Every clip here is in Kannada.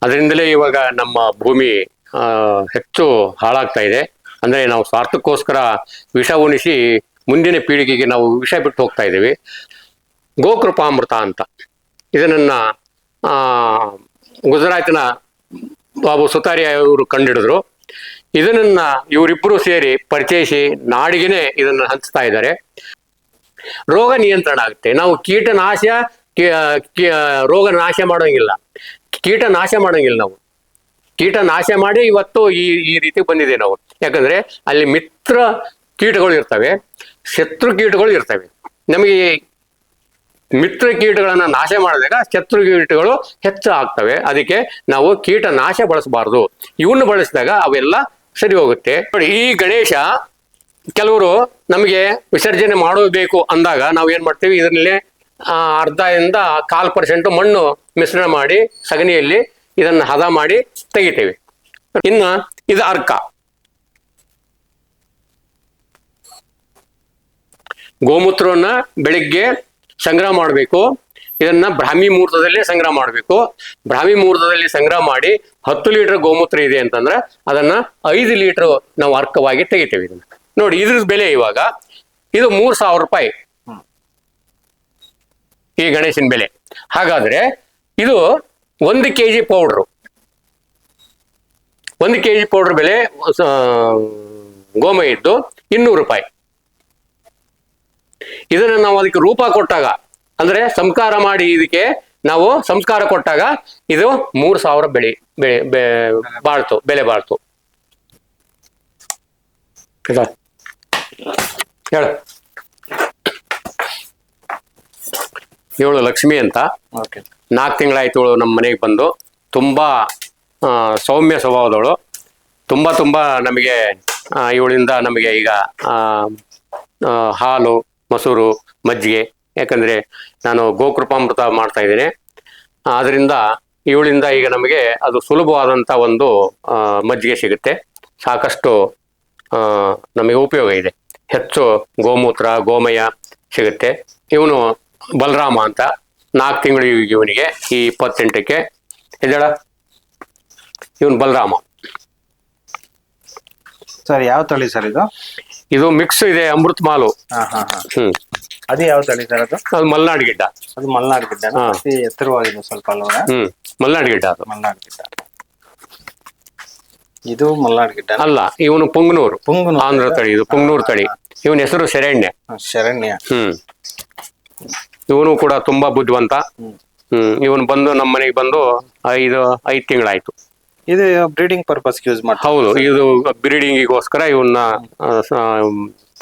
ಅದರಿಂದಲೇ ಇವಾಗ ನಮ್ಮ ಭೂಮಿ ಹೆಚ್ಚು ಹಾಳಾಗ್ತಾ ಇದೆ. ಅಂದ್ರೆ ನಾವು ಸ್ವಾರ್ಥಕ್ಕೋಸ್ಕರ ವಿಷ ಉಣಿಸಿ ಮುಂದಿನ ಪೀಳಿಗೆಗೆ ನಾವು ವಿಷ ಬಿಟ್ಟು ಹೋಗ್ತಾ ಇದ್ದೀವಿ. ಗೋಕೃಪಾಮೃತ ಅಂತ ಇದನ್ನ ಗುಜರಾತಿನ ಬಾಬು ಸುತಾರಿಯಾ ಇವರು ಕಂಡಿಡಿದ್ರು. ಇದನ್ನ ಇವರಿಬ್ಬರು ಸೇರಿ ಪರಿಚಯಿಸಿ ನಾಡಿಗೆನೆ ಇದನ್ನ ಹಂಚ್ತಾ ಇದ್ದಾರೆ. ರೋಗ ನಿಯಂತ್ರಣ ಆಗುತ್ತೆ. ನಾವು ರೋಗ ನಾಶ ಮಾಡೋಂಗಿಲ್ಲ, ಕೀಟನಾಶ ಮಾಡೋಂಗಿಲ್ಲ. ನಾವು ಕೀಟನಾಶ ಮಾಡಿ ಇವತ್ತು ಈ ರೀತಿ ಬಂದಿದೆ ನಾವು. ಯಾಕಂದ್ರೆ ಅಲ್ಲಿ ಮಿತ್ರ ಕೀಟಗಳು ಇರ್ತವೆ, ಶತ್ರು ಕೀಟಗಳು ಇರ್ತವೆ. ನಮಗೆ ಮಿತ್ರ ಕೀಟಗಳನ್ನ ನಾಶ ಮಾಡಿದಾಗ ಶತ್ರು ಕೀಟಗಳು ಹೆಚ್ಚು ಆಗ್ತವೆ. ಅದಕ್ಕೆ ನಾವು ಕೀಟನಾಶ ಬಳಸಬಾರ್ದು. ಇವನ್ನು ಬಳಸಿದಾಗ ಅವೆಲ್ಲ ಸರಿ ಹೋಗುತ್ತೆ. ನೋಡಿ, ಈ ಗಣೇಶ ಕೆಲವರು ನಮಗೆ ವಿಸರ್ಜನೆ ಮಾಡಬೇಕು ಅಂದಾಗ ನಾವು ಏನ್ ಮಾಡ್ತೀವಿ, ಇದರಲ್ಲಿ 1/2% ಮಣ್ಣು ಮಿಶ್ರಣ ಮಾಡಿ ಸಗಣಿಯಲ್ಲಿ ಇದನ್ನ ಹದ ಮಾಡಿ ತೆಗಿತೇವೆ. ಇನ್ನು ಇದು ಅರ್ಕ. ಗೋಮೂತ್ರವನ್ನ ಬೆಳಿಗ್ಗೆ ಸಂಗ್ರಹ ಮಾಡಬೇಕು. ಇದನ್ನ ಬ್ರಾಹ್ಮಿ ಮುಹೂರ್ತದಲ್ಲೇ ಸಂಗ್ರಹ ಮಾಡಬೇಕು. ಬ್ರಾಹ್ಮಿ ಮುಹೂರ್ತದಲ್ಲಿ ಸಂಗ್ರಹ ಮಾಡಿ 10 ಲೀಟರ್ ಗೋಮೂತ್ರ ಇದೆ ಅಂತಂದ್ರೆ ಅದನ್ನ 5 ಲೀಟರ್ ನಾವು ಅರ್ಕವಾಗಿ ತೆಗಿತೇವೆ. ಇದನ್ನ ನೋಡಿ, ಇದ್ರ ಬೆಲೆ ಇವಾಗ ಇದು 3,000 ರೂಪಾಯಿ ಈ ಗಣೇಶನ ಬೆಲೆ. ಹಾಗಾದ್ರೆ ಇದು 1 kg ಪೌಡ್ರು, 1 kg ಪೌಡರ್ ಬೆಲೆ ಗೋಮಯದ್ದು 200 ರೂಪಾಯಿ. ಇದನ್ನ ನಾವು ಅದಕ್ಕೆ ರೂಪ ಕೊಟ್ಟಾಗ, ಅಂದ್ರೆ ಸಂಸ್ಕಾರ ಮಾಡಿ ಇದಕ್ಕೆ ನಾವು ಸಂಸ್ಕಾರ ಕೊಟ್ಟಾಗ ಇದು 3,000 ಬೆಲೆ ಬಾಳ್ತು. ಹೇಳ. ಇವಳು ಲಕ್ಷ್ಮಿ ಅಂತ, 4 ತಿಂಗಳಾಯ್ತು ಇವಳು ನಮ್ಮ ಮನೆಗೆ ಬಂದು. ತುಂಬಾ ಸೌಮ್ಯ ಸ್ವಭಾವದವಳು. ತುಂಬಾ ನಮಗೆ ಇವಳಿಂದ ನಮಗೆ ಈಗ ಹಾಲು, ಮೊಸರು, ಮಜ್ಜಿಗೆ, ಯಾಕಂದ್ರೆ ನಾನು ಗೋಕೃಪಾಮೃತ ಮಾಡ್ತಾ ಇದ್ದೇನೆ. ಅದರಿಂದ ಇವಳಿಂದ ಈಗ ನಮಗೆ ಅದು ಸುಲಭವಾದಂಥ ಒಂದು ಮಜ್ಜಿಗೆ ಸಿಗುತ್ತೆ. ಸಾಕಷ್ಟು ನಮಗೆ ಉಪಯೋಗ ಇದೆ. ಹೆಚ್ಚು ಗೋಮೂತ್ರ, ಗೋಮಯ ಸಿಗುತ್ತೆ. ಇವನು ಬಲರಾಮ ಅಂತ, 4 ತಿಂಗಳು ಇವನಿಗೆ. ಈ 28ಕ್ಕೆ ಎದ್ದೇಳ. ಇವನು ಬಲರಾಮ ಸರ್. ಯಾವ ತಳಿ ಸರ್ ಇದು? ಇದು ಮಿಕ್ಸ್ ಇದೆ, ಅಮೃತ್ ಮಾಲು. ಅದು ಯಾವ ತಳಿ ಸರ್? ಅದು ಮಲ್ನಾಡ್ ಗಿಡ್ಡ. ಅದು ಮಲ್ನಾಡ್ ಗಿಡ್ಡ ಎತ್ತರವಾಗಿದೆ ಸ್ವಲ್ಪ ಅಲ್ವಾ? ಮಲ್ನಾಡ್ ಗಿಡ್ಡ. ಅದು ಮಲ್ನಾಡ್ ಗಿಡ್ಡ. ಇದು ಮಲ್ನಾಡ್ ಗಿಡ್ಡ ಅಲ್ಲ, ಇವನು ಪುಂಗನೂರು ಆಂಧ್ರ ತಳಿ. ಇದು ಪುಂಗನೂರು ತಳಿ. ಇವನ ಹೆಸರು ಶರಣ್ಯ. ಇವನು ಕೂಡ ತುಂಬಾ ಬುದ್ಧಿವಂತ. ಇವನು ಬಂದು ನಮ್ಮ ಮನೆಗೆ ಬಂದು 5 ತಿಂಗಳಾಯ್ತು. ಇದು ಬ್ರೀಡಿಂಗ್ ಪರ್ಪಸ್ ಯೂಸ್ ಮಾಡ್ತಾರೆ. ಹೌದು, ಇದು ಬ್ರೀಡಿಂಗಿಗೋಸ್ಕರ ಇವನ್ನ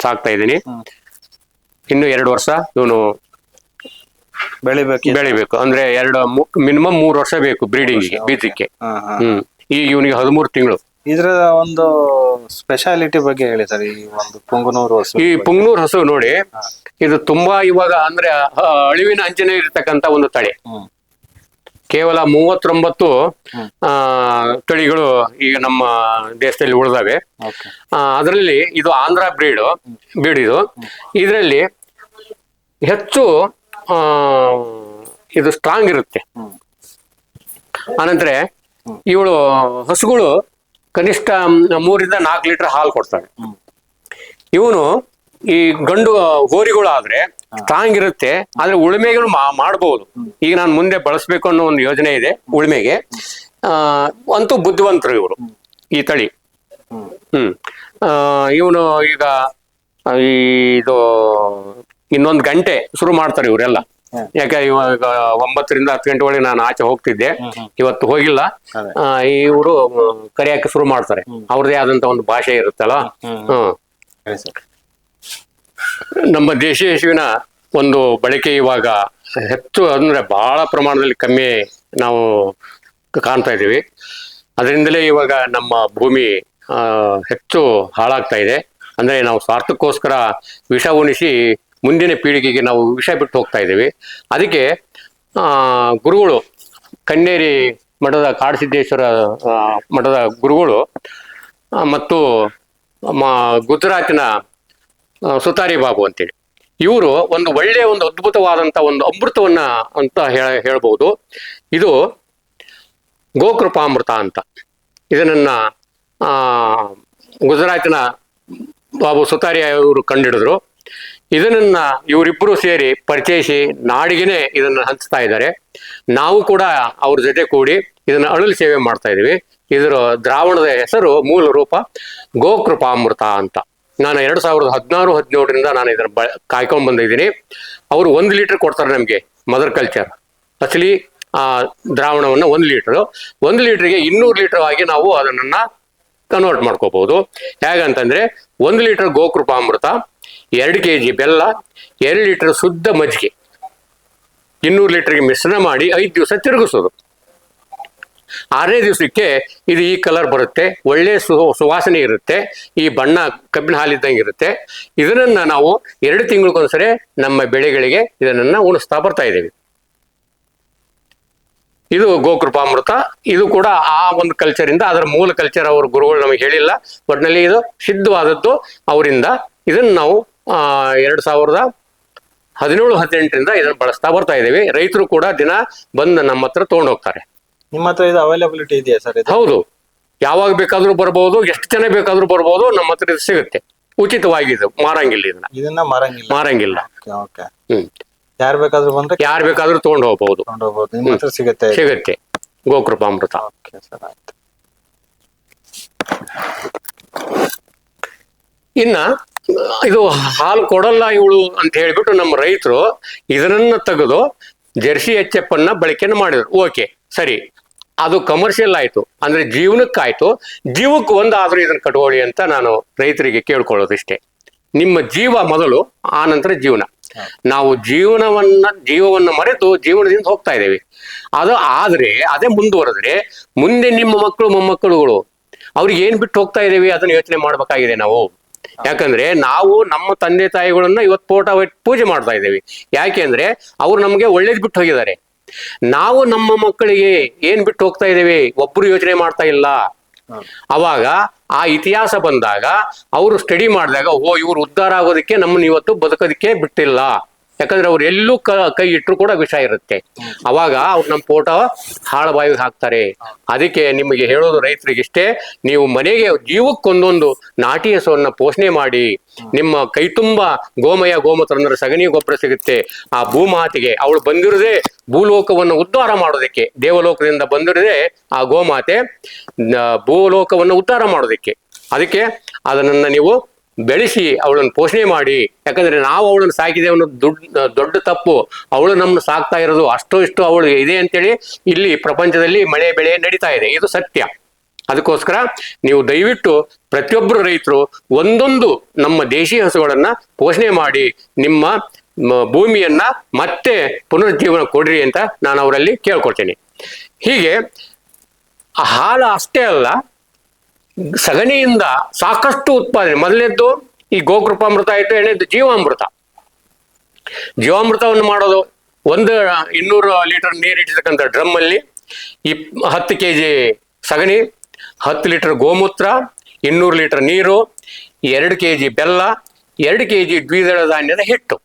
ಸಾಕ್ತಾ ಇದ್ದೀನಿ. ಇನ್ನು 2 ವರ್ಷ ಇವನು ಬೆಳಿಬೇಕು. ಅಂದ್ರೆ ಮಿನಿಮಮ್ 3 ವರ್ಷ ಬೇಕು ಬ್ರೀಡಿಂಗಿಗೆ, ಬೀಜಕ್ಕೆ. ಈಗ ಇವನಿಗೆ 13 ತಿಂಗಳು. ಇದ್ರ ಒಂದು ಸ್ಪೆಷಾಲಿಟಿ ಬಗ್ಗೆ ಹೇಳಿ ಸರ್. ಈ ಒಂದು ಪುಂಗನೂರು ಹಸು, ಈ ಪುಂಗನೂರು ಹಸು ನೋಡಿ, ಇದು ತುಂಬಾ ಇವಾಗ ಅಂದ್ರೆ ಅಳಿವಿನ ಅಂಚಿನ ಇರತಕ್ಕಂತ ಒಂದು ತಳಿ. ಕೇವಲ 39 ತಳಿಗಳು ಈಗ ನಮ್ಮ ದೇಶದಲ್ಲಿ ಉಳಿದಾವೆ. ಅದರಲ್ಲಿ ಇದು ಆಂಧ್ರ ಬ್ರೀಡ್ ಇದು. ಇದರಲ್ಲಿ ಹೆಚ್ಚು ಇದು ಸ್ಟ್ರಾಂಗ್ ಇರುತ್ತೆ. ಆನಂತರ ಇವಳು ಹಸುಗಳು ಕನಿಷ್ಠ 3 ರಿಂದ 4 ಲೀಟರ್ ಹಾಲು ಕೊಡ್ತವೆ. ಇವನು ಈ ಗಂಡು ಹೋರಿಗಳು ಆದ್ರೆ ಸ್ಟ್ರಾಂಗ್ ಇರುತ್ತೆ, ಆದ್ರೆ ಉಳುಮೆಗಳು ಮಾಡಬಹುದು. ಈಗ ನಾನು ಮುಂದೆ ಬಳಸ್ಬೇಕು ಅನ್ನೋ ಒಂದು ಯೋಜನೆ ಇದೆ ಉಳುಮೆಗೆ. ಅಂತೂ ಬುದ್ಧಿವಂತರು ಇವರು, ಈ ತಳಿ. ಇವನು ಈಗ ಇದು ಇನ್ನೊಂದು ಗಂಟೆ ಶುರು ಮಾಡ್ತಾರೆ ಇವರೆಲ್ಲ. ಯಾಕೆ ಇವಾಗ 9 ರಿಂದ 10 ಗಂಟೆ ಒಳಗೆ ನಾನು ಆಚೆ ಹೋಗ್ತಿದ್ದೆ, ಇವತ್ತು ಹೋಗಿಲ್ಲ. ಇವರು ಕರೆಯಕ್ಕೆ ಶುರು ಮಾಡ್ತಾರೆ. ಅವ್ರದೇ ಆದಂತ ಒಂದು ಭಾಷೆ ಇರುತ್ತಲ್ಲ. ನಮ್ಮ ದೇಶೀಯ ಹಸುವಿನ ಒಂದು ಬಳಕೆ ಇವಾಗ ಹೆಚ್ಚು, ಅಂದ್ರೆ ಬಹಳ ಪ್ರಮಾಣದಲ್ಲಿ ಕಮ್ಮಿ ನಾವು ಕಾಣ್ತಾ ಇದ್ದೀವಿ. ಅದರಿಂದಲೇ ಇವಾಗ ನಮ್ಮ ಭೂಮಿ ಹೆಚ್ಚು ಹಾಳಾಗ್ತಾ ಇದೆ. ಅಂದ್ರೆ ನಾವು ಸ್ವಾರ್ಥಕ್ಕೋಸ್ಕರ ವಿಷ ಉಣಿಸಿ ಮುಂದಿನ ಪೀಳಿಗೆಗೆ ನಾವು ವಿಷ ಬಿಟ್ಟು ಹೋಗ್ತಾ ಇದ್ದೀವಿ. ಅದಕ್ಕೆ ಗುರುಗಳು, ಕನ್ನೇರಿ ಮಠದ ಕಾಡಸಿದ್ದೇಶ್ವರ ಮಠದ ಗುರುಗಳು ಮತ್ತು ಗುಜರಾತಿನ ಸುತಾರಿ ಬಾಬು ಅಂತೇಳಿ, ಇವರು ಒಂದು ಒಳ್ಳೆಯ ಒಂದು ಅದ್ಭುತವಾದಂಥ ಒಂದು ಅಮೃತವನ್ನ ಅಂತ ಹೇಳ್ಬೋದು. ಇದು ಗೋಕೃಪಾಮೃತ ಅಂತ. ಇದನ್ನ ಗುಜರಾತಿನ ಬಾಬು ಸುತಾರಿಯಾ ಇವರು ಕಂಡಿಡಿದ್ರು. ಇದನ್ನ ಇವರಿಬ್ಬರು ಸೇರಿ ಪರಿಚಯಿಸಿ ನಾಡಿಗೆನೆ ಇದನ್ನ ಹಂಚ್ತಾ ಇದ್ದಾರೆ. ನಾವು ಕೂಡ ಅವ್ರ ಜೊತೆ ಕೂಡಿ ಇದನ್ನ ಅಳಲು ಸೇವೆ ಮಾಡ್ತಾ ಇದೀವಿ. ಇದರ ದ್ರಾವಣದ ಹೆಸರು ಮೂಲ ರೂಪ ಗೋಕೃಪಾಮೃತ ಅಂತ. ನಾನು 2016-17 ನಾನು ಇದನ್ನ ಕಾಯ್ಕೊಂಡ್ ಬಂದಿದ್ದೀನಿ. ಅವರು 1 ಲೀಟರ್ ಕೊಡ್ತಾರೆ ನಮಗೆ ಮದರ್ ಕಲ್ಚರ್ ಅಸಲಿ ದ್ರಾವಣವನ್ನು 1 ಲೀಟರ್. 1 ಲೀಟರ್ಗೆ 200 ಲೀಟರ್ ಆಗಿ ನಾವು ಅದನ್ನ ಕನ್ವರ್ಟ್ ಮಾಡ್ಕೋಬಹುದು. ಹೇಗಂತಂದ್ರೆ 1 ಲೀಟರ್ ಗೋಕೃಪಾಮೃತ, 2 kg ಬೆಲ್ಲ, 2 ಲೀಟರ್ ಶುದ್ಧ ಮಜ್ಜಿಗೆ 200 ಲೀಟರ್ಗೆ ಮಿಶ್ರಣ ಮಾಡಿ 5 ದಿವಸ ತಿರುಗಿಸೋದು. 6ನೇ ದಿವಸಕ್ಕೆ ಇದು ಈ ಕಲರ್ ಬರುತ್ತೆ, ಒಳ್ಳೆ ಸುವಾಸನೆ ಇರುತ್ತೆ, ಈ ಬಣ್ಣ ಕಬ್ಬಿನ ಹಾಲಿದ್ದಂಗೆ ಇರುತ್ತೆ. ಇದನ್ನ ನಾವು 2 ತಿಂಗಳಿಗೊಂದ್ಸರಿ ನಮ್ಮ ಬೆಳೆಗಳಿಗೆ ಇದನ್ನ ಉಣಿಸ್ತಾ ಬರ್ತಾ ಇದ್ದೇವೆ. ಇದು ಗೋಕೃಪಾಮೃತ. ಇದು ಕೂಡ ಆ ಒಂದು ಕಲ್ಚರ್ ಇಂದ, ಅದರ ಮೂಲ ಕಲ್ಚರ್ ಅವ್ರ ಗುರುಗಳು ನಮಗೆ ಹೇಳಿಲ್ಲ. ಒಟ್ಟಿನಲ್ಲಿ ಇದು ಸಿದ್ಧವಾದದ್ದು ಅವರಿಂದ. ಇದನ್ನ ನಾವು 2017-18 ಇದನ್ನ ಬಳಸ್ತಾ ಬರ್ತಾ ಇದ್ದೇವೆ. ರೈತರು ಕೂಡ ದಿನ ಬಂದು ನಮ್ಮ ಹತ್ರ ತಗೊಂಡು ಹೋಗ್ತಾರೆ. ನಿಮ್ಮ ಹತ್ರ ಇದು ಅವೈಲಬಿಲಿಟಿ ಇದೆಯಾ ಸರ್? ಹೌದು, ಯಾವಾಗ ಬೇಕಾದ್ರೂ ಬರ್ಬೋದು, ಎಷ್ಟು ಜನ ಬೇಕಾದ್ರೂ ಬರ್ಬೋದು. ನಮ್ಮ ಹತ್ರ ಇದು ಸಿಗುತ್ತೆ ಉಚಿತವಾಗಿ. ಇದು ಮಾರಂಗಿಲ್ಲ, ಇದನ್ನ ಮಾರಂಗಿಲ್ಲ. ಯಾರು ಬೇಕಾದ್ರೂ ಬಂದ್ರೆ ಯಾರು ಬೇಕಾದ್ರೂ ತಗೊಂಡು ಹೋಗ್ಬಹುದು. ನಿಮ್ಮ ಹತ್ರ ಸಿಗುತ್ತೆ ಗೋಕೃಪಾಮೃತ. ಇನ್ನ ಇದು ಹಾಲು ಕೊಡಲ್ಲ ಇವಳು ಅಂತ ಹೇಳ್ಬಿಟ್ಟು ನಮ್ಮ ರೈತರು ಇದನ್ನ ತೆಗೆದು ಜರ್ಸಿ HF ಅನ್ನ ಬಳಕೆಯನ್ನು ಮಾಡಿದ್ರು. ಓಕೆ, ಸರಿ, ಅದು ಕಮರ್ಷಿಯಲ್ ಆಯ್ತು, ಅಂದ್ರೆ ಜೀವನಕ್ಕಾಯ್ತು. ಜೀವಕ್ಕೆ ಒಂದಾದ್ರೂ ಇದನ್ನ ಕಟ್ಕೊಳ್ಳಿ ಅಂತ ನಾನು ರೈತರಿಗೆ ಕೇಳ್ಕೊಳ್ಳೋದು ಇಷ್ಟೇ. ನಿಮ್ಮ ಜೀವ ಮೊದಲು, ಆ ನಂತರ ಜೀವನ. ನಾವು ಜೀವವನ್ನ ಮರೆತು ಜೀವನದಿಂದ ಹೋಗ್ತಾ ಇದ್ದೇವೆ. ಅದು ಆದ್ರೆ ಅದೇ ಮುಂದುವರೆದ್ರೆ ಮುಂದೆ ನಿಮ್ಮ ಮಕ್ಕಳು ಮೊಮ್ಮಕ್ಕಳುಗಳು ಅವ್ರಿಗೆ ಏನ್ ಬಿಟ್ಟು ಹೋಗ್ತಾ ಇದ್ದೇವೆ ಅದನ್ನ ಯೋಚನೆ ಮಾಡ್ಬೇಕಾಗಿದೆ ನಾವು. ಯಾಕಂದ್ರೆ ನಾವು ನಮ್ಮ ತಂದೆ ತಾಯಿಗಳನ್ನ ಇವತ್ತು ಫೋಟೋ ಇಟ್ಟು ಪೂಜೆ ಮಾಡ್ತಾ ಇದ್ದೇವೆ. ಯಾಕೆಂದ್ರೆ ಅವ್ರು ನಮ್ಗೆ ಒಳ್ಳೇದ್ ಬಿಟ್ಟು ಹೋಗಿದ್ದಾರೆ. ನಾವು ನಮ್ಮ ಮಕ್ಕಳಿಗೆ ಏನ್ ಬಿಟ್ಟು ಹೋಗ್ತಾ ಇದ್ದೇವೆ ಒಬ್ರು ಯೋಚನೆ ಮಾಡ್ತಾ ಇಲ್ಲ. ಅವಾಗ ಆ ಇತಿಹಾಸ ಬಂದಾಗ ಅವರು ಸ್ಟಡಿ ಮಾಡಿದಾಗ, ಇವ್ರು ಉದ್ಧಾರ ಆಗೋದಕ್ಕೆ ನಮ್ಮನ್ನ ಇವತ್ತು ಬದುಕೋದಕ್ಕೆ ಬಿಟ್ಟಿಲ್ಲ. ಯಾಕಂದ್ರೆ ಅವ್ರು ಎಲ್ಲೂ ಕೈ ಇಟ್ಟರು ಕೂಡ ವಿಷ ಇರುತ್ತೆ. ಅವಾಗ ಅವ್ರು ನಮ್ಮ ಫೋಟೋ ಹಾಳಬಾಯಿಗೆ ಹಾಕ್ತಾರೆ. ಅದಕ್ಕೆ ನಿಮಗೆ ಹೇಳೋದು ರೈತರಿಗೆ ಇಷ್ಟೇ, ನೀವು ಮನೆಗೆ ಜೀವಕ್ಕೊಂದೊಂದು ನಾಟಿ ಹಸುವನ್ನ ಪೋಷಣೆ ಮಾಡಿ, ನಿಮ್ಮ ಕೈ ತುಂಬಾ ಗೋಮಯ ಗೋಮೂತ್ರ ಅಂದ್ರೆ ಸಗಣಿ ಗೊಬ್ಬರ ಸಿಗುತ್ತೆ. ಆ ಭೂಮಾತೆಗೆ ಅವಳು ಬಂದಿರದೆ ಭೂಲೋಕವನ್ನು ಉದ್ಧಾರ ಮಾಡೋದಕ್ಕೆ, ದೇವಲೋಕದಿಂದ ಬಂದಿರದೆ ಆ ಗೋಮಾತೆ ಭೂಲೋಕವನ್ನು ಉದ್ಧಾರ ಮಾಡೋದಕ್ಕೆ. ಅದಕ್ಕೆ ಅದನ್ನ ನೀವು ಬೆಳೆಸಿ ಅವಳನ್ನು ಪೋಷಣೆ ಮಾಡಿ. ಯಾಕಂದ್ರೆ ನಾವು ಅವಳನ್ನು ಸಾಕಿದೆ ಅನ್ನೋದು ದೊಡ್ಡ ತಪ್ಪು. ಅವಳು ನಮ್ಮನ್ನು ಸಾಕ್ತಾ ಇರೋದು ಅಷ್ಟೋ ಇಷ್ಟು ಅವಳು ಇದೆ ಅಂತೇಳಿ ಇಲ್ಲಿ ಪ್ರಪಂಚದಲ್ಲಿ ಮಳೆ ಬೆಳೆ ನಡೀತಾ ಇದೆ, ಇದು ಸತ್ಯ. ಅದಕ್ಕೋಸ್ಕರ ನೀವು ದಯವಿಟ್ಟು ಪ್ರತಿಯೊಬ್ಬರು ರೈತರು ಒಂದೊಂದು ನಮ್ಮ ದೇಶೀಯ ಹಸುಗಳನ್ನ ಪೋಷಣೆ ಮಾಡಿ ನಿಮ್ಮ ಭೂಮಿಯನ್ನ ಮತ್ತೆ ಪುನರುಜ್ಜೀವನ ಕೊಡ್ರಿ ಅಂತ ನಾನು ಅವರಲ್ಲಿ ಕೇಳ್ಕೊಳ್ತೇನೆ. ಹೀಗೆ ಹಾಲು ಅಷ್ಟೇ ಅಲ್ಲ, ಸಗಣಿಯಿಂದ ಸಾಕಷ್ಟು ಉತ್ಪಾದನೆ. ಮೊದಲನೇದ್ದು ಈ ಗೋಕೃಪಾಮೃತ ಆಯ್ತು, ಎರಡನೇದ್ದು ಜೀವಾಮೃತವನ್ನು ಮಾಡೋದು. 200 ಲೀಟರ್ ನೀರು ಇಟ್ಟಿರ್ತಕ್ಕಂಥ ಡ್ರಮ್ ಅಲ್ಲಿ 10 kg ಸಗಣಿ, 10 ಲೀಟರ್ ಗೋಮೂತ್ರ, 200 ಲೀಟರ್ ನೀರು, 2 kg ಬೆಲ್ಲ, 2 kg ದ್ವಿದಳ ಧಾನ್ಯದ ಹಿಟ್ಟು.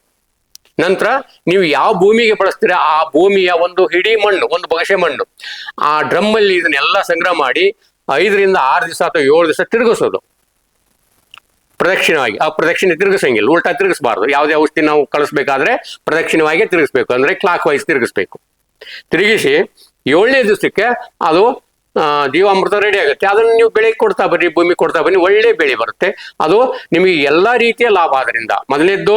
ನಂತರ ನೀವು ಯಾವ ಭೂಮಿಗೆ ಬಳಸ್ತೀರಾ ಆ ಭೂಮಿಯ ಒಂದು ಹಿಡಿ ಮಣ್ಣು, ಒಂದು ಬಗಸೆ ಮಣ್ಣು, ಆ ಡ್ರಮ್ ಅಲ್ಲಿ ಇದನ್ನೆಲ್ಲ ಸಂಗ್ರಹ ಮಾಡಿ 5 ರಿಂದ 6 ದಿವಸ ಅಥವಾ 7 ದಿವಸ ತಿರುಗಿಸೋದು ಪ್ರದಕ್ಷಿಣವಾಗಿ. ಆ ಪ್ರದಕ್ಷಿಣೆ ತಿರುಗಿಸಂಗಿಲ್ಲ, ಉಲ್ಟಾ ತಿರುಗಿಸಬಾರ್ದು. ಯಾವುದೇ ಔಷಧಿ ನಾವು ಕಳಿಸ್ಬೇಕಾದ್ರೆ ಪ್ರದಕ್ಷಿಣವಾಗಿ ತಿರುಗಿಸ್ಬೇಕು, ಅಂದ್ರೆ ಕ್ಲಾಕ್ ವೈಸ್ ತಿರುಗಿಸ್ಬೇಕು. ತಿರುಗಿಸಿ 7ನೇ ದಿವಸಕ್ಕೆ ಅದು ಜೀವಾಮೃತ ರೆಡಿ ಆಗುತ್ತೆ. ಅದನ್ನು ನೀವು ಬೆಳೆಗೆ ಕೊಡ್ತಾ ಬನ್ನಿ, ಭೂಮಿ ಕೊಡ್ತಾ ಬನ್ನಿ, ಒಳ್ಳೆ ಬೆಳೆ ಬರುತ್ತೆ. ಅದು ನಿಮಗೆ ಎಲ್ಲಾ ರೀತಿಯ ಲಾಭ. ಅದರಿಂದ ಮೊದಲನೇದ್ದು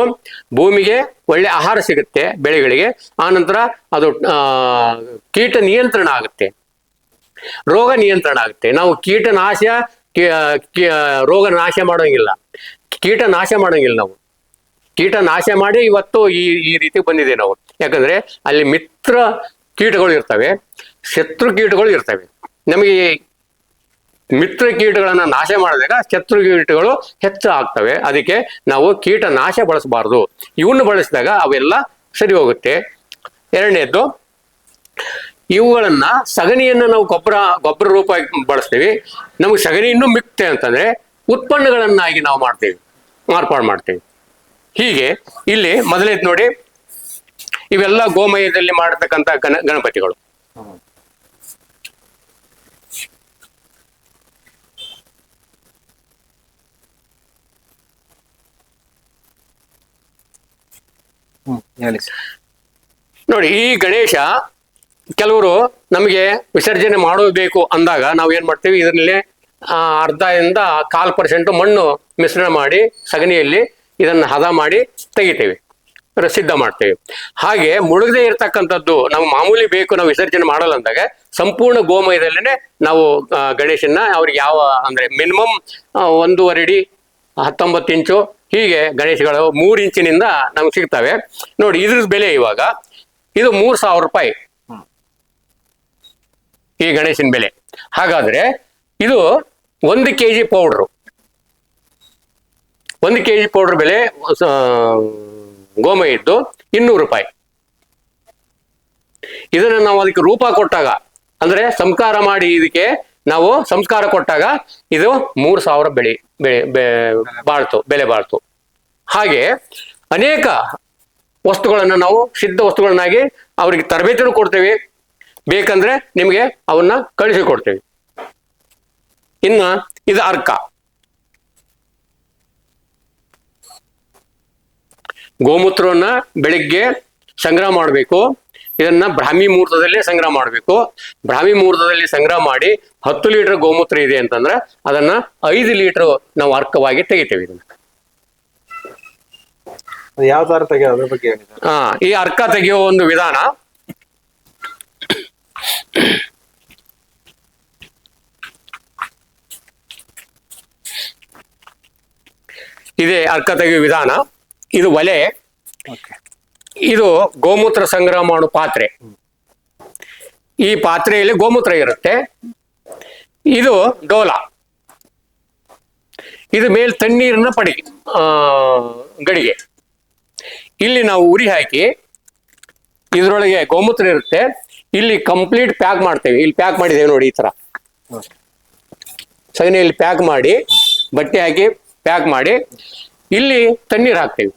ಭೂಮಿಗೆ ಒಳ್ಳೆ ಆಹಾರ ಸಿಗುತ್ತೆ ಬೆಳೆಗಳಿಗೆ. ಆನಂತರ ಅದು ಕೀಟ ನಿಯಂತ್ರಣ ಆಗುತ್ತೆ, ರೋಗ ನಿಯಂತ್ರಣ ಆಗುತ್ತೆ. ನಾವು ರೋಗ ನಾಶ ಮಾಡೋಂಗಿಲ್ಲ, ಕೀಟ ನಾಶ ಮಾಡಿ ಇವತ್ತು ಈ ರೀತಿ ಬಂದಿದೆ ನಾವು. ಯಾಕಂದ್ರೆ ಅಲ್ಲಿ ಮಿತ್ರ ಕೀಟಗಳು ಇರ್ತವೆ, ಶತ್ರು ಕೀಟಗಳು ಇರ್ತವೆ. ನಮಗೆ ಮಿತ್ರ ಕೀಟಗಳನ್ನ ನಾಶ ಮಾಡಿದಾಗ ಶತ್ರು ಕೀಟಗಳು ಹೆಚ್ಚು ಆಗ್ತವೆ. ಅದಕ್ಕೆ ನಾವು ಕೀಟನಾಶ ಬಳಸಬಾರ್ದು. ಇವನ್ನು ಬಳಸಿದಾಗ ಅವೆಲ್ಲ ಸರಿ ಹೋಗುತ್ತೆ. ಎರಡನೇದ್ದು, ಇವುಗಳನ್ನ ಸಗಣಿಯನ್ನ ನಾವು ಗೊಬ್ಬರ ರೂಪ ಬಳಸ್ತೀವಿ. ನಮಗೆ ಸಗಣಿ ಇನ್ನೂ ಮಿಕ್ತೆ ಅಂತಂದ್ರೆ ಉತ್ಪನ್ನಗಳನ್ನಾಗಿ ನಾವು ಮಾರ್ಪಾಡು ಮಾಡ್ತೀವಿ. ಹೀಗೆ ಇಲ್ಲಿ ಮೊದಲೇದು ನೋಡಿ, ಇವೆಲ್ಲ ಗೋಮಯದಲ್ಲಿ ಮಾಡತಕ್ಕಂಥ ಗಣಪತಿಗಳು. ಹೇಳಿ ಸರ್. ನೋಡಿ, ಈ ಗಣೇಶ ಕೆಲವರು ನಮಗೆ ವಿಸರ್ಜನೆ ಮಾಡಬೇಕು ಅಂದಾಗ ನಾವು ಏನ್ ಮಾಡ್ತೀವಿ, ಇದರಲ್ಲಿ ಅರ್ಧದಿಂದ 1/4% ಮಣ್ಣು ಮಿಶ್ರಣ ಮಾಡಿ ಸಗಣಿಯಲ್ಲಿ ಇದನ್ನು ಹದ ಮಾಡಿ ತೆಗಿತೇವೆ, ಸಿದ್ಧ ಮಾಡ್ತೇವೆ. ಹಾಗೆ ಮುಳುಗದೆ ಇರ್ತಕ್ಕಂಥದ್ದು ನಾವು ಮಾಮೂಲಿ ಬೇಕು, ನಾವು ವಿಸರ್ಜನೆ ಮಾಡಲ್ಲ ಅಂದಾಗ ಸಂಪೂರ್ಣ ಗೋಮಯದಲ್ಲೇ ನಾವು ಗಣೇಶನ ಅವ್ರಿಗೆ ಯಾವ ಅಂದ್ರೆ ಮಿನಿಮಮ್ 1.5 ಅಡಿ 19 ಇಂಚು ಹೀಗೆ ಗಣೇಶಗಳು 3 ಇಂಚಿನಿಂದ ನಮ್ಗೆ ಸಿಗ್ತವೆ. ನೋಡಿ, ಇದ್ರ ಬೆಲೆ ಇವಾಗ ಇದು 3,000 ರೂಪಾಯಿ ಈ ಗಣೇಶನ ಬೆಲೆ. ಹಾಗಾದ್ರೆ ಇದು 1 kg ಪೌಡ್ರು, 1 kg ಪೌಡರ್ ಬೆಲೆ ಗೋಮಯ ಇದ್ದು 200 ರೂಪಾಯಿ. ಇದನ್ನ ನಾವು ಅದಕ್ಕೆ ರೂಪ ಕೊಟ್ಟಾಗ ಅಂದ್ರೆ ಸಂಸ್ಕಾರ ಮಾಡಿ ಇದಕ್ಕೆ ನಾವು ಸಂಸ್ಕಾರ ಕೊಟ್ಟಾಗ ಇದು 3,000 ಬೆಲೆ ಬಾಳ್ತು. ಹಾಗೆ ಅನೇಕ ವಸ್ತುಗಳನ್ನು ನಾವು ಸಿದ್ಧ ವಸ್ತುಗಳನ್ನಾಗಿ ಅವರಿಗೆ ತರಬೇತಿನೂ ಕೊಡ್ತೇವೆ, ಬೇಕಂದ್ರೆ ನಿಮಗೆ ಅವನ್ನ ಕಳಿಸಿ ಕೊಡ್ತೇವೆ. ಇನ್ನು ಇದು ಅರ್ಕ. ಗೋಮೂತ್ರವನ್ನ ಬೆಳಿಗ್ಗೆ ಸಂಗ್ರಹ ಮಾಡಬೇಕು. ಇದನ್ನ ಬ್ರಾಹ್ಮಿ ಮುಹೂರ್ತದಲ್ಲೇ ಸಂಗ್ರಹ ಮಾಡಬೇಕು. ಬ್ರಾಹ್ಮಿ ಮುಹೂರ್ತದಲ್ಲಿ ಸಂಗ್ರಹ ಮಾಡಿ 10 ಲೀಟರ್ ಗೋಮೂತ್ರ ಇದೆ ಅಂತಂದ್ರೆ ಅದನ್ನ 5 ಲೀಟರ್ ನಾವು ಅರ್ಕವಾಗಿ ತೆಗಿತೇವೆ. ಇದನ್ನ ಯಾವ ತರ ತೆಗೆಯೋದು ಅದ್ರ ಬಗ್ಗೆ ಹೇಳಿ ಸರ್. ಈ ಅರ್ಕ ತೆಗೆಯೋ ಒಂದು ವಿಧಾನ ಇದೆ. ಅರ್ಕ ತೆಗೆಯೋ ವಿಧಾನ ಇದು ಒಲೆ, ಇದು ಗೋಮೂತ್ರ ಸಂಗ್ರಹ ಮಾಡೋ ಪಾತ್ರೆ. ಈ ಪಾತ್ರೆಯಲ್ಲಿ ಗೋಮೂತ್ರ ಇರುತ್ತೆ. ಇದು ಡೋಲ, ಇದು ಮೇಲ್ ತಣ್ಣೀರಿನ ಗಡಿಗೆ. ಇಲ್ಲಿ ನಾವು ಉರಿ ಹಾಕಿ ಇದ್ರೊಳಗೆ ಗೋಮೂತ್ರ ಇರುತ್ತೆ. ಇಲ್ಲಿ ಕಂಪ್ಲೀಟ್ ಪ್ಯಾಕ್ ಮಾಡ್ತೇವೆ. ಇಲ್ಲಿ ಪ್ಯಾಕ್ ಮಾಡಿದ್ದೇವೆ ನೋಡಿ, ಈ ತರ ಸಗಣಿಯಲ್ಲಿ ಪ್ಯಾಕ್ ಮಾಡಿ ಬಟ್ಟೆ ಹಾಕಿ ಪ್ಯಾಕ್ ಮಾಡಿ ಇಲ್ಲಿ ತಣ್ಣೀರು ಹಾಕ್ತೇವೆ.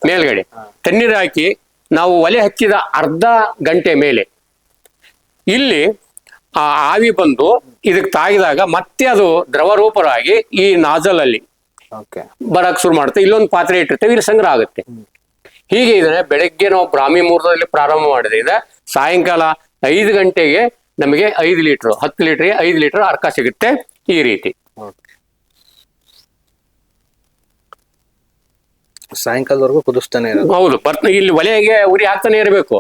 ಮೇಲ್ಗಡೆ ತಣ್ಣೀರು ಹಾಕಿ ನಾವು ಒಲೆ ಹಚ್ಚಿದ ಅರ್ಧ ಗಂಟೆ ಮೇಲೆ ಇಲ್ಲಿ ಆ ಆವಿ ಬಂದು ಇದಕ್ಕೆ ತಾಗಿದಾಗ ಮತ್ತೆ ಅದು ದ್ರವರೂಪರಾಗಿ ಈ ನಾಜಲ್ ಅಲ್ಲಿ ಬರಕ್ ಶುರು ಮಾಡುತ್ತೆ. ಇಲ್ಲೊಂದು ಪಾತ್ರೆ ಇಟ್ಟಿರ್ತೇವೆ, ಇಲ್ಲಿ ಸಂಗ್ರಹ ಆಗುತ್ತೆ. ಹೀಗೆ ಇದನ್ನ ಬೆಳಗ್ಗೆ ನಾವು ಬ್ರಾಹ್ಮಿ ಮುಹೂರ್ತದಲ್ಲಿ ಪ್ರಾರಂಭ ಮಾಡಿದ್ರೆ ಸಾಯಂಕಾಲ 5 ಗಂಟೆಗೆ ನಮಗೆ 5 ಲೀಟರ್ 10 ಲೀಟರ್ಗೆ 5 ಲೀಟರ್ ಅರ್ಕ ಸಿಗುತ್ತೆ. ಈ ರೀತಿ ಸಾಯಂಕಾಲದವರೆಗೂ ಕುದಿಸ್ತಾನೆ ಇರೋದು. ಹೌದು, ಇಲ್ಲಿ ಒಲೆಗೆ ಉರಿ ಹಾಕ್ತಾನೆ ಇರಬೇಕು.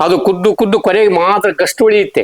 ಅದು ಕುದ್ದು ಕೊನೆಗೆ ಮಾತ್ರ ಗಷ್ಟು ಉಳಿಯುತ್ತೆ.